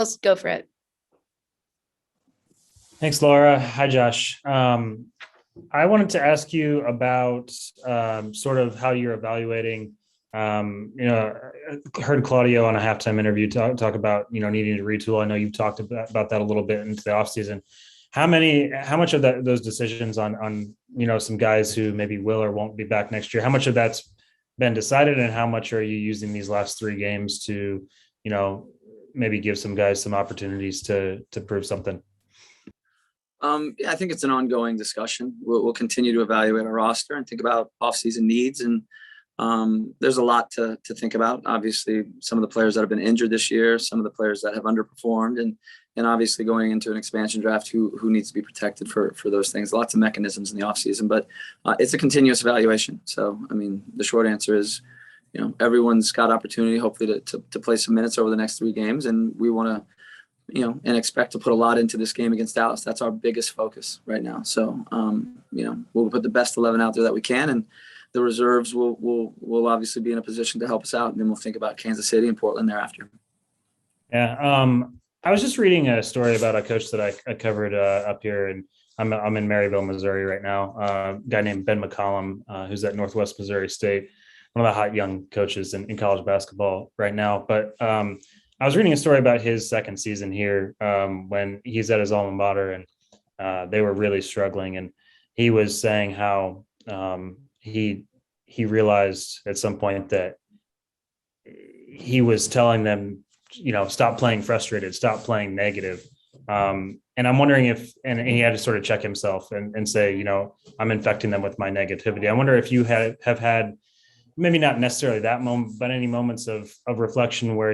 Let's go for it. Thanks, Laura. Hi, Josh. I wanted to ask you about sort of how you're evaluating. I heard Claudio on a halftime interview talk about needing to retool. I know you've talked about that a little bit into the offseason. How much of those decisions on some guys who maybe will or won't be back next year? How much of that's been decided, and how much are you using these last three games to maybe give some guys some opportunities to prove something? Yeah, I think it's an ongoing discussion. We'll continue to evaluate our roster and think about off-season needs. And there's a lot to think about. Obviously, some of the players that have been injured this year, some of the players that have underperformed, and obviously going into an expansion draft, who needs to be protected for those things. Lots of mechanisms in the offseason, but it's a continuous evaluation. So, I mean, the short answer is, everyone's got opportunity, hopefully, to play some minutes over the next three games, and we want to, and expect to put a lot into this game against Dallas. That's our biggest focus right now. So, we'll put the best 11 out there that we can, and the reserves will obviously be in a position to help us out, and then we'll think about Kansas City and Portland thereafter. Yeah, I was just reading a story about a coach that I covered up here, and I'm in Maryville, Missouri right now. A guy named Ben McCollum, who's at Northwest Missouri State, one of the hot young coaches in college basketball right now. But I was reading a story about his second season here when he's at his alma mater, and they were really struggling. And he was saying how he realized at some point that he was telling them, stop playing frustrated, stop playing negative. And I'm wondering if, and he had to sort of check himself and say, I'm infecting them with my negativity. I wonder if you have had, maybe not necessarily that moment, but any moments of reflection where,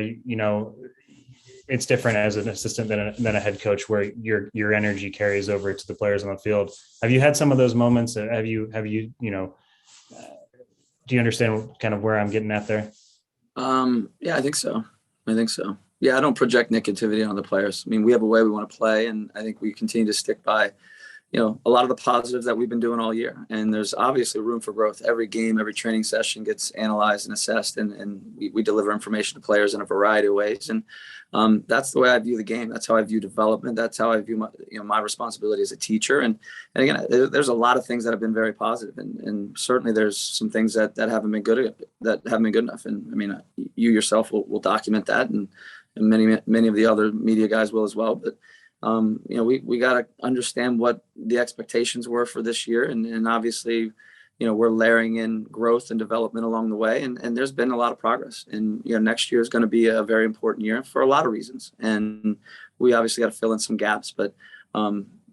it's different as an assistant than a head coach, where your energy carries over to the players on the field. Have you had some of those moments? Have you, do you understand kind of where I'm getting at there? Yeah, I think so. Yeah, I don't project negativity on the players. I mean, we have a way we want to play, and I think we continue to stick by, a lot of the positives that we've been doing all year. And there's obviously room for growth. Every game, every training session gets analyzed and assessed, and we deliver information to players in a variety of ways. And that's the way I view the game. That's how I view development. That's how I view my responsibility as a teacher. And again, there's a lot of things that have been very positive, and certainly there's some things that haven't been good enough. And I mean, you yourself will document that, and many of the other media guys will as well. But we got to understand what the expectations were for this year. And obviously, we're layering in growth and development along the way. And there's been a lot of progress. And, next year is going to be a very important year for a lot of reasons. And we obviously got to fill in some gaps. But,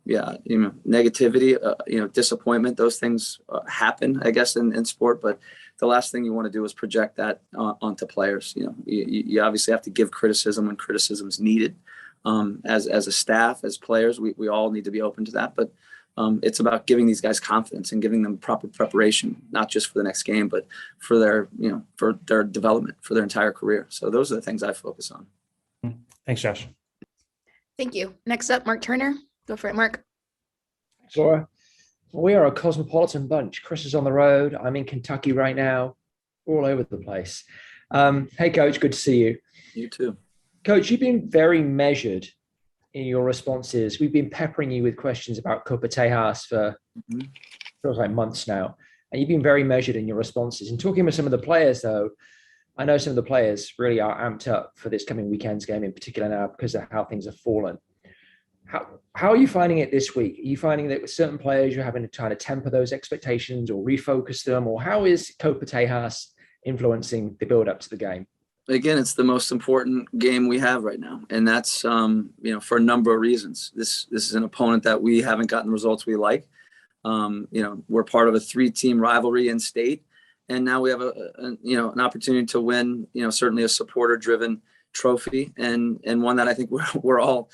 negativity, disappointment, those things happen, I guess, in sport. But the last thing you want to do is project that onto players. You obviously have to give criticism when criticism is needed. As a staff, as players, we all need to be open to that. But it's about giving these guys confidence and giving them proper preparation, not just for the next game, but for their development, for their entire career. So those are the things I focus on. Thanks, Josh. Thank you. Next up, Mark Turner. Go for it, Mark. Thanks, Laura. We are a cosmopolitan bunch. Chris is on the road. I'm in Kentucky right now, all over the place. Hey, Coach, good to see you. You too. Coach, you've been very measured in your responses. We've been peppering you with questions about Copa Tejas for feels like months now. And you've been very measured in your responses. And talking with some of the players, though, I know some of the players really are amped up for this coming weekend's game in particular now because of how things have fallen. How are you finding it this week? Are you finding that with certain players you're having to try to temper those expectations or refocus them? Or how is Copa Tejas influencing the build-up to the game? Again, it's the most important game we have right now. And that's, for a number of reasons. This is an opponent that we haven't gotten the results we like. We're part of a 3-team rivalry in state. And now we have an opportunity to win, certainly a supporter-driven trophy, and one that I think we're all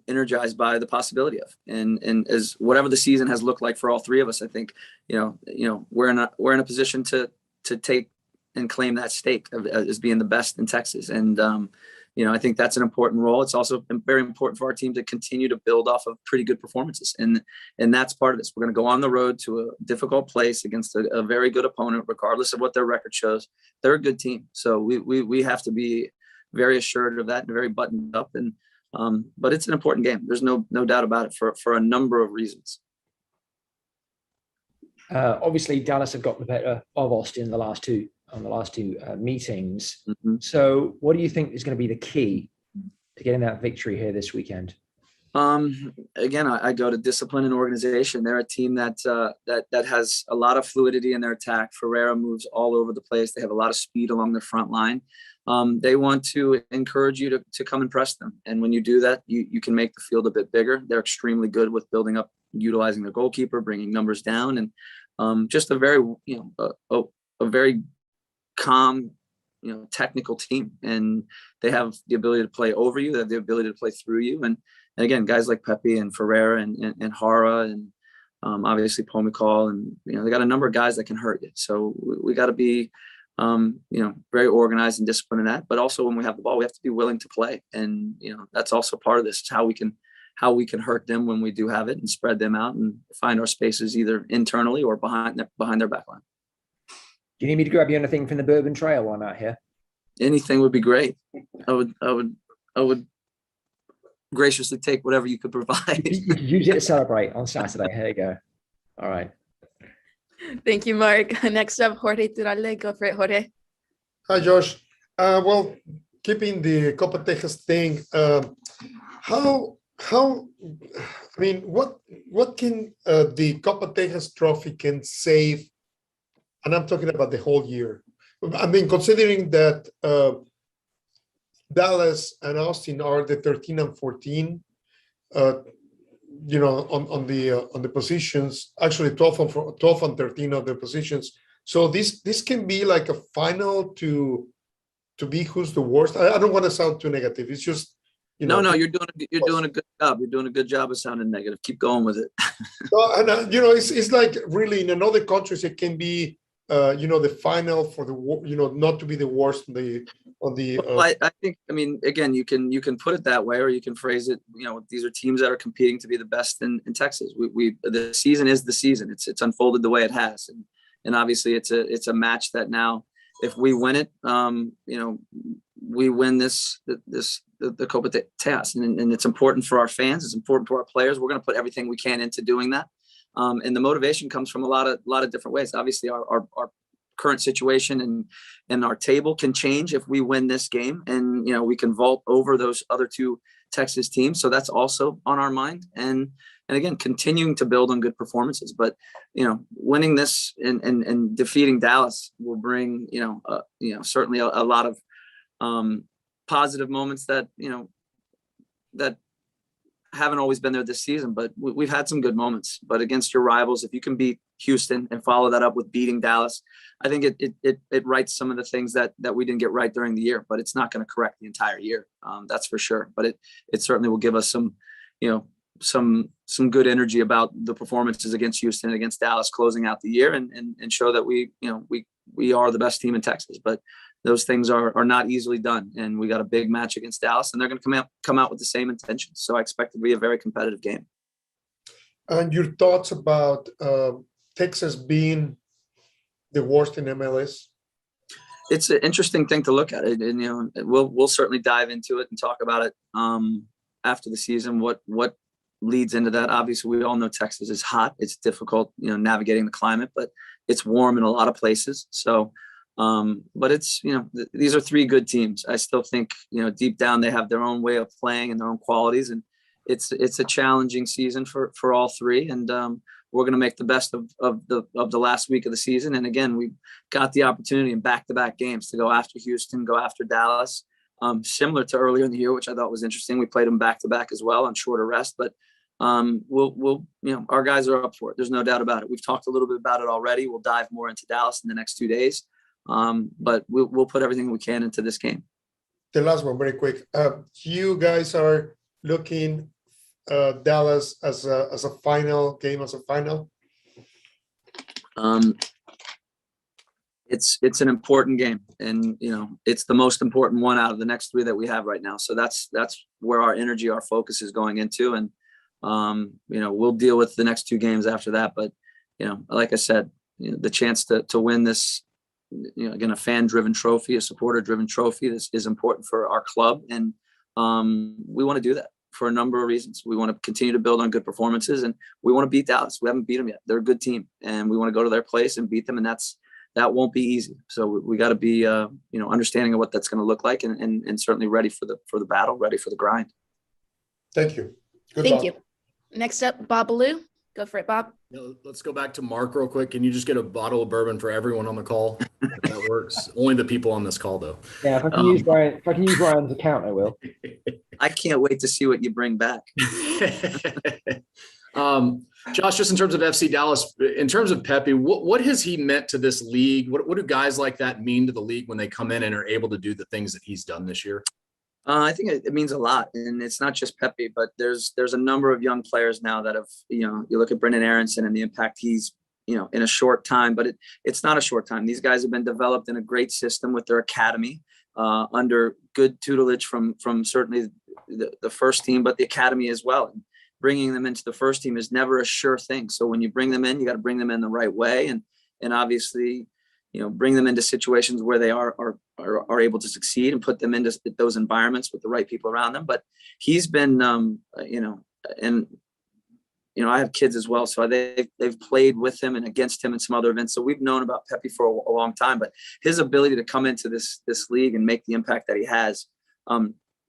energized by the possibility of. And as whatever the season has looked like for all three of us, I think, we're in a position to take and claim that stake as being the best in Texas. And, I think that's an important role. It's also very important for our team to continue to build off of pretty good performances. And that's part of this. We're going to go on the road to a difficult place against a very good opponent, regardless of what their record shows. They're a good team. So we have to be very assured of that and very buttoned up. And but it's an important game. There's no doubt about it for a number of reasons. Obviously, Dallas have got the better of Austin in the last two meetings. Mm-hmm. So, what do you think is going to be the key to getting that victory here this weekend? Again, I go to discipline and organization. They're a team that has a lot of fluidity in their attack. Ferreira moves all over the place. They have a lot of speed along their front line. They want to encourage you to come and press them. And when you do that, you can make the field a bit bigger. They're extremely good with building up, utilizing their goalkeeper, bringing numbers down, and just a very, a very calm, technical team. And they have the ability to play over you. They have the ability to play through you. And again, guys like Pepe and Ferreira and Hara and obviously Paul McCall, and they got a number of guys that can hurt you. So we got to be very organized and disciplined in that. But also when we have the ball, we have to be willing to play. And that's also part of this. It's how we can hurt them when we do have it and spread them out and find our spaces either internally or behind their back line. Do you need me to grab you anything from the Bourbon Trail while I'm out here? Anything would be great. I would graciously take whatever you could provide. You could use it to celebrate on Saturday. Here you go. All right. Thank you, Mark. Next up, Jorge Turalde. Go for it, Jorge. Hi, Josh. Well, keeping the Copa Texas thing, what can the Copa Texas trophy can save? And I'm talking about the whole year. I mean, considering that Dallas and Austin are the 13 and 14, on the positions, actually 12 and 13 of the positions. So this can be like a final to be who's the worst. I don't want to sound too negative. It's just No, you're doing a good job. You're doing a good job of sounding negative. Keep going with it. So, and it's like really in other countries it can be the final for the not to be the worst on the. Well, I think again you can put it that way, or you can phrase it. These are teams that are competing to be the best in Texas. The season is the season. It's unfolded the way it has, and obviously it's a match that now if we win it, we win the Copa Texas, and it's important for our fans. It's important to our players. We're going to put everything we can into doing that. And the motivation comes from a lot of different ways. Obviously, our current situation and our table can change if we win this game, and we can vault over those other two Texas teams. So that's also on our mind. And again, continuing to build on good performances. But winning this and defeating Dallas will bring certainly a lot of positive moments that that haven't always been there this season, but we've had some good moments. But against your rivals, if you can beat Houston and follow that up with beating Dallas, I think it rights some of the things that we didn't get right during the year. But it's not going to correct the entire year, that's for sure. But it certainly will give us some some good energy about the performances against Houston and against Dallas closing out the year, and show that we are the best team in Texas. But those things are not easily done, and we got a big match against Dallas, and they're going to come out with the same intentions. So I expect it to be a very competitive game. And your thoughts about Texas being the worst in MLS? It's an interesting thing to look at, and we'll certainly dive into it and talk about it after the season. What leads into that? Obviously, we all know Texas is hot. It's difficult, navigating the climate, but it's warm in a lot of places. So. But it's, these are three good teams. I still think, deep down they have their own way of playing and their own qualities, and it's a challenging season for all three. And we're going to make the best of the last week of the season. And again, we got the opportunity in back-to-back games to go after Houston, go after Dallas, similar to earlier in the year, which I thought was interesting. We played them back-to-back as well on shorter rest, but we'll our guys are up for it. There's no doubt about it. We've talked a little bit about it already. We'll dive more into Dallas in the next 2 days. But we'll put everything we can into this game. The last one, very quick. You guys are looking Dallas as a final game, as a final. It's an important game, and it's the most important one out of the next three that we have right now. So that's where our energy, our focus is going into, and we'll deal with the next two games after that. But like I said, the chance to win this again, a fan-driven trophy, a supporter-driven trophy. This is important for our club, and we want to do that for a number of reasons. We want to continue to build on good performances, and we want to beat Dallas. We haven't beat them yet. They're a good team, and we want to go to their place and beat them, and that won't be easy. So we got to be understanding of what that's going to look like, and certainly ready for the battle, ready for the grind. Thank you. Good Thank luck. you. Next up, Bob Ballou. Go for it, Bob. Let's go back to Mark real quick. Can you just get a bottle of bourbon for everyone on the call? If that works. Only the people on this call, though. Yeah, if I can use Ryan's account, I will. I can't wait to see what you bring back. Josh, just in terms of FC Dallas, in terms of Pepe, what has he meant to this league? What do guys like that mean to the league when they come in and are able to do the things that he's done this year? I think it means a lot, and it's not just Pepe, but there's a number of young players now that have, you look at Brendan Aronson and the impact he's, in a short time, but it's not a short time. These guys have been developed in a great system with their academy, under good tutelage from certainly the first team, but the academy as well. And bringing them into the first team is never a sure thing. So when you bring them in, you got to bring them in the right way, and obviously, bring them into situations where they are able to succeed and put them into those environments with the right people around them. But he's been, I have kids as well, so they've played with him and against him in some other events. So we've known about Pepe for a long time, but his ability to come into this league and make the impact that he has,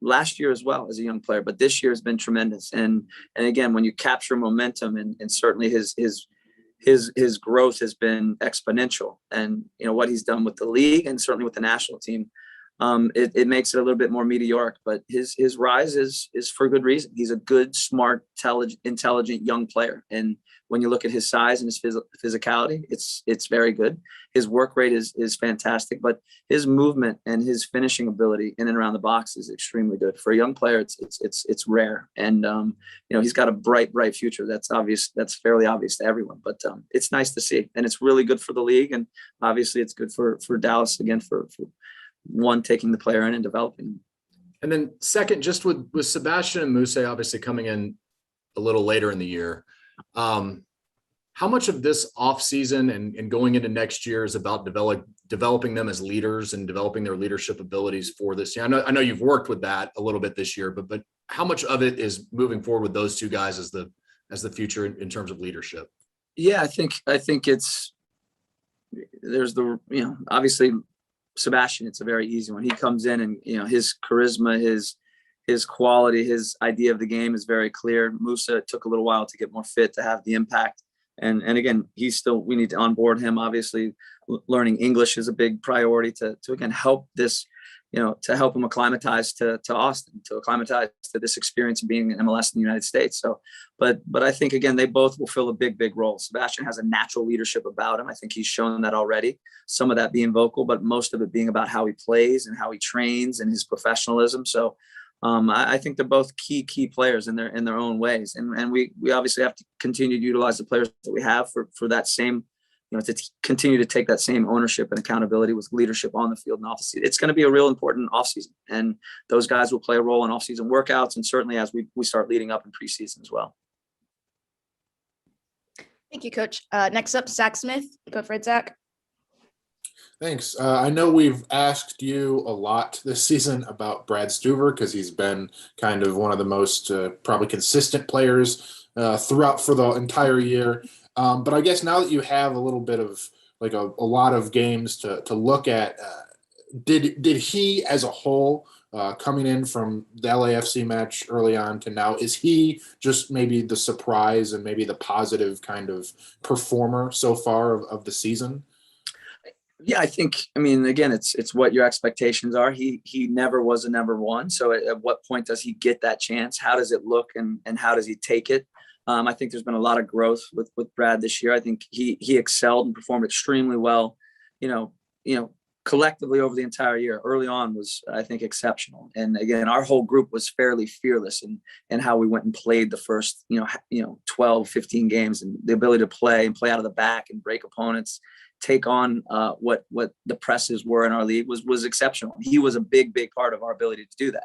last year as well as a young player, but this year has been tremendous. And again, when you capture momentum, and certainly his growth has been exponential, and what he's done with the league and certainly with the national team, it makes it a little bit more meteoric, but his rise is for good reason. He's a good, smart, intelligent young player. And when you look at his size and his physicality, it's very good. His work rate is fantastic, but his movement and his finishing ability in and around the box is extremely good. For a young player, it's rare. And, he's got a bright future. That's obvious. That's fairly obvious to everyone, but it's nice to see. And it's really good for the league. And obviously it's good for Dallas, again, for one, taking the player in and developing him. And then second, just with Sebastian and Moussa obviously coming in a little later in the year, how much of this offseason and going into next year is about developing them as leaders and developing their leadership abilities for this year? I know you've worked with that a little bit this year, but how much of it is moving forward with those two guys as the future in terms of leadership? Yeah, I think there's obviously Sebastian, it's a very easy one. He comes in and, his charisma, his quality, his idea of the game is very clear. Moussa, it took a little while to get more fit to have the impact. And again, we need to onboard him. Obviously, learning English is a big priority to again, help this, to help him acclimatize to Austin, to acclimatize to this experience of being in MLS in the United States. So, but I think, again, they both will fill a big role. Sebastian has a natural leadership about him. I think he's shown that already. Some of that being vocal, but most of it being about how he plays and how he trains and his professionalism. So, I think they're both key players in their own ways. And we obviously have to continue to utilize the players that we have for that same, to continue to take that same ownership and accountability with leadership on the field and off the field. It's going to be a real important offseason, and those guys will play a role in offseason workouts, and certainly as we start leading up in preseason as well. Thank you, Coach. Next up, Zach Smith. Go for it, Zach. Thanks. I know we've asked you a lot this season about Brad Stuver because he's been kind of one of the most probably consistent players throughout for the entire year. But I guess now that you have a little bit of like a lot of games to look at, did he as a whole coming in from the LAFC match early on to now, is he just maybe the surprise and maybe the positive kind of performer so far of the season? Yeah, again, it's what your expectations are. He never was a number one. So at what point does he get that chance? How does it look and how does he take it? I think there's been a lot of growth with Brad this year. I think he excelled and performed extremely well, collectively over the entire year. Early on was, I think, exceptional. And again, our whole group was fairly fearless in how we went and played the first, 12, 15 games, and the ability to play out of the back and break opponents, take on what the presses were in our league was exceptional. He was a big part of our ability to do that.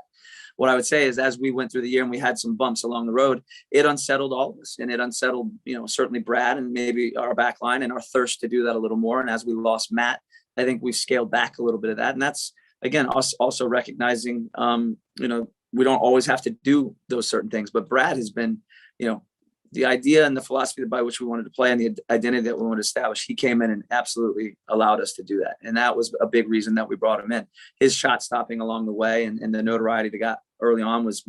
What I would say is, as we went through the year and we had some bumps along the road, it unsettled all of us, and it unsettled, certainly Brad and maybe our back line and our thirst to do that a little more. And as we lost Matt, I think we've scaled back a little bit of that. And that's, again, us also recognizing, we don't always have to do those certain things, but Brad has been, the idea and the philosophy by which we wanted to play and the identity that we wanted to establish, he came in and absolutely allowed us to do that. And that was a big reason that we brought him in. His shot stopping along the way and the notoriety that got early on was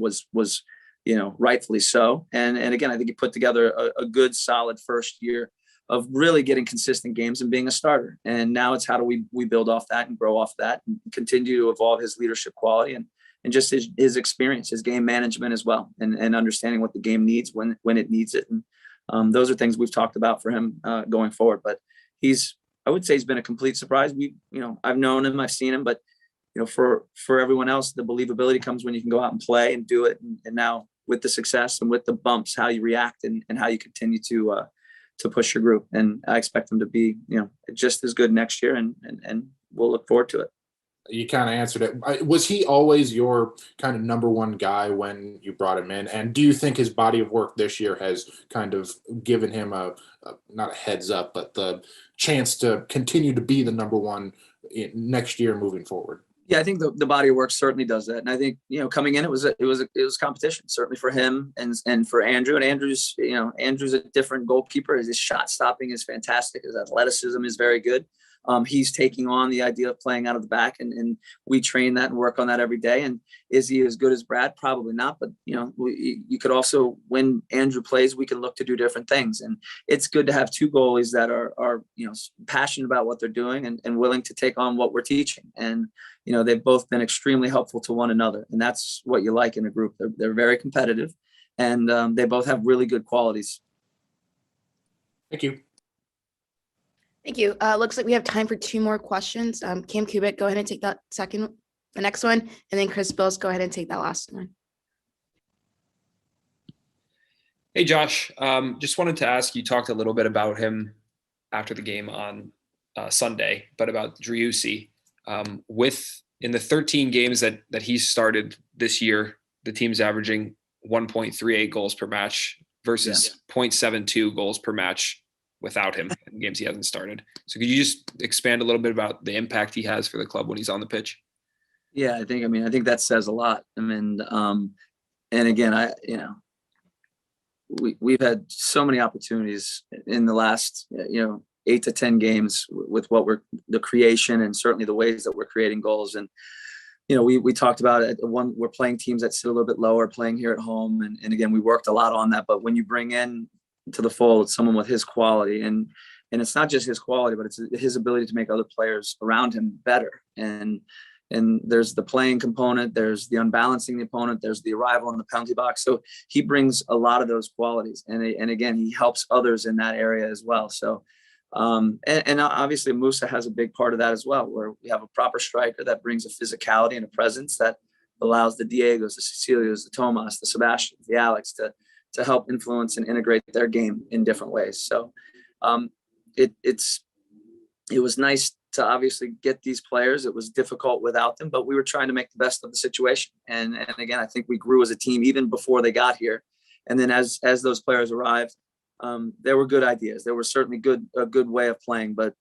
rightfully so. And again, I think he put together a good, solid first year of really getting consistent games and being a starter. And now it's how do we build off that and grow off that and continue to evolve his leadership quality and just his experience, his game management as well, and understanding what the game needs when it needs it. And those are things we've talked about for him going forward. But I would say he's been a complete surprise. I've known him, I've seen him, but for everyone else, the believability comes when you can go out and play and do it. And now with the success and with the bumps, how you react and how you continue to push your group. And I expect him to be, just as good next year. And we'll look forward to it. You kind of answered it. Was he always your kind of number one guy when you brought him in? And do you think his body of work this year has kind of given him not a heads up, but the chance to continue to be the number one next year moving forward? Yeah, I think the body of work certainly does that. And I think, coming in, it was competition, certainly for him and for Andrew. And Andrew's a different goalkeeper. His shot stopping is fantastic. His athleticism is very good. He's taking on the idea of playing out of the back, and we train that and work on that every day. And is he as good as Brad? Probably not. But, you could also, when Andrew plays, we can look to do different things. And it's good to have two goalies that are passionate about what they're doing and willing to take on what we're teaching. And, they've both been extremely helpful to one another. And that's what you like in a group. They're very competitive, and they both have really good qualities. Thank you. Thank you. Looks like we have time for two more questions. Cam Kubik, go ahead and take the next one. And then Chris Bills, go ahead and take that last one. Hey, Josh. Just wanted to ask, you talked a little bit about him after the game on Sunday, but about Driussi. In the 13 games that he's started this year, the team's averaging 1.38 goals per match versus 0.72 goals per match without him in games he hasn't started. So could you just expand a little bit about the impact he has for the club when he's on the pitch? Yeah, I think that says a lot. And again, we've had so many opportunities in the last, 8 to 10 games with the creation and certainly the ways that we're creating goals. And, we talked about it. We're playing teams that sit a little bit lower, playing here at home. And again, we worked a lot on that, but when you bring in to the fold someone with his quality, and it's not just his quality, but it's his ability to make other players around him better. And there's the playing component, there's the unbalancing the opponent, there's the arrival in the penalty box. So he brings a lot of those qualities. And again, he helps others in that area as well. So, and obviously Musa has a big part of that as well, where we have a proper striker that brings a physicality and a presence that allows the Diegos, the Cecilios, the Tomas, the Sebastians, the Alex to help influence and integrate their game in different ways. So it was nice to obviously get these players. It was difficult without them, but we were trying to make the best of the situation. And again, I think we grew as a team even before they got here. And then as those players arrived, there were good ideas. There was certainly a good way of playing, but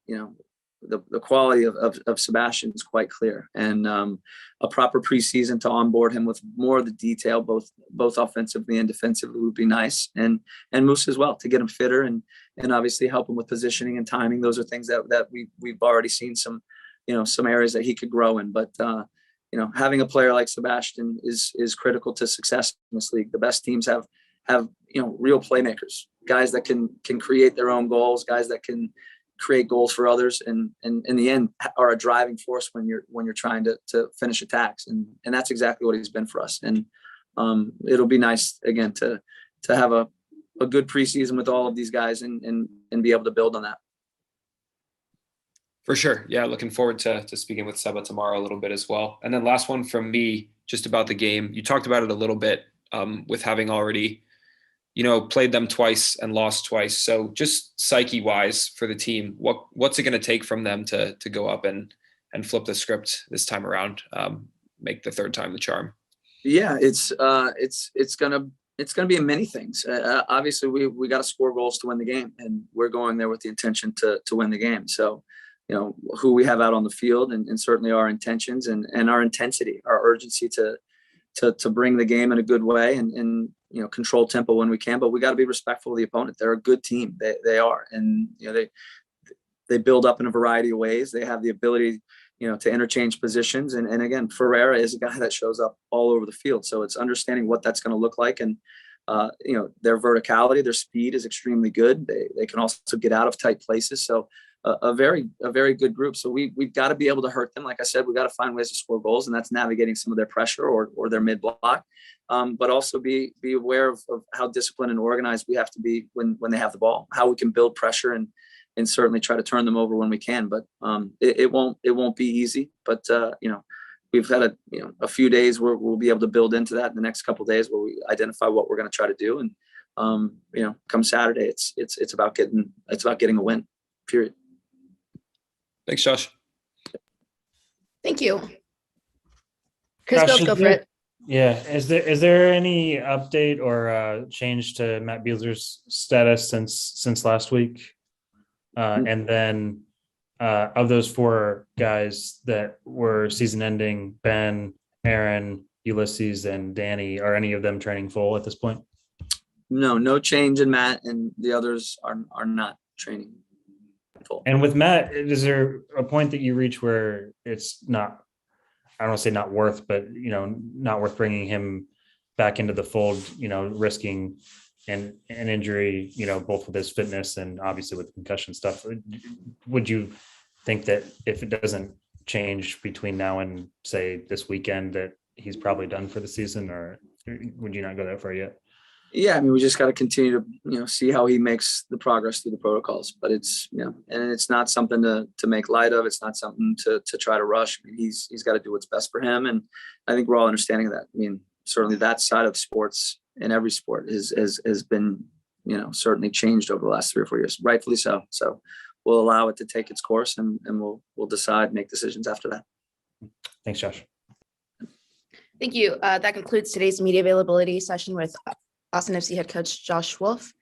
the quality of Sebastian is quite clear, and a proper preseason to onboard him with more of the detail, both offensively and defensively, would be nice. And Moose as well, to get him fitter and obviously help him with positioning and timing. Those are things that we've already seen some areas that he could grow in. But having a player like Sebastian is critical to success in this league. The best teams have real playmakers, guys that can create their own goals, guys that can create goals for others, and in the end are a driving force when you're trying to finish attacks. And that's exactly what he's been for us. And it'll be nice again to have a good preseason with all of these guys and be able to build on that. For sure. Yeah. Looking forward to speaking with Seba tomorrow a little bit as well. And then last one from me, just about the game. You talked about it a little bit with having already, played them twice and lost twice. So just psyche wise for the team, what's it going to take from them to go up and flip the script this time around, make the third time the charm? Yeah, it's going to be many things. Obviously we got to score goals to win the game, and we're going there with the intention to win the game. So who we have out on the field, and certainly our intentions and our intensity, our urgency to bring the game in a good way and control tempo when we can. But we got to be respectful of the opponent. They're a good team. They are, and they build up in a variety of ways. They have the ability, to interchange positions. And again, Ferreira is a guy that shows up all over the field. So it's understanding what that's going to look like. And, their verticality, their speed is extremely good. They can also get out of tight places. So a very good group. So we've got to be able to hurt them. Like I said, we got to find ways to score goals, and that's navigating some of their pressure or their mid block. But also be aware of how disciplined and organized we have to be when they have the ball, how we can build pressure and certainly try to turn them over when we can. But it won't be easy. But we've had a few days where we'll be able to build into that in the next couple of days, where we identify what we're going to try to do. And come Saturday, it's about getting a win. Period. Thanks, Josh. Thank you. Chris Josh, Bills, go for it. Yeah. Is there any update or change to Matt Beasley's status since last week? And then of those 4 guys that were season ending, Ben, Aaron, Ulysses, and Danny, are any of them training full at this point? No change in Matt, and the others are not training full. And with Matt, is there a point that you reach where it's not, I don't want to say not worth, but not worth bringing him back into the fold, risking an injury, both with his fitness and obviously with concussion stuff? Would you think that if it doesn't change between now and say this weekend, that he's probably done for the season, or would you not go that far yet? Yeah, I mean, we just got to continue to, see how he makes the progress through the protocols. But it's, and it's not something to make light of. It's not something to try to rush. I mean, he's got to do what's best for him, and I think we're all understanding of that. I mean, certainly that side of sports, in every sport, has been, certainly changed over the last 3 or 4 years, rightfully so. So we'll allow it to take its course, and we'll decide, make decisions after that. Thanks, Josh. Thank you. That concludes today's media availability session with Austin FC head coach Josh Wolff.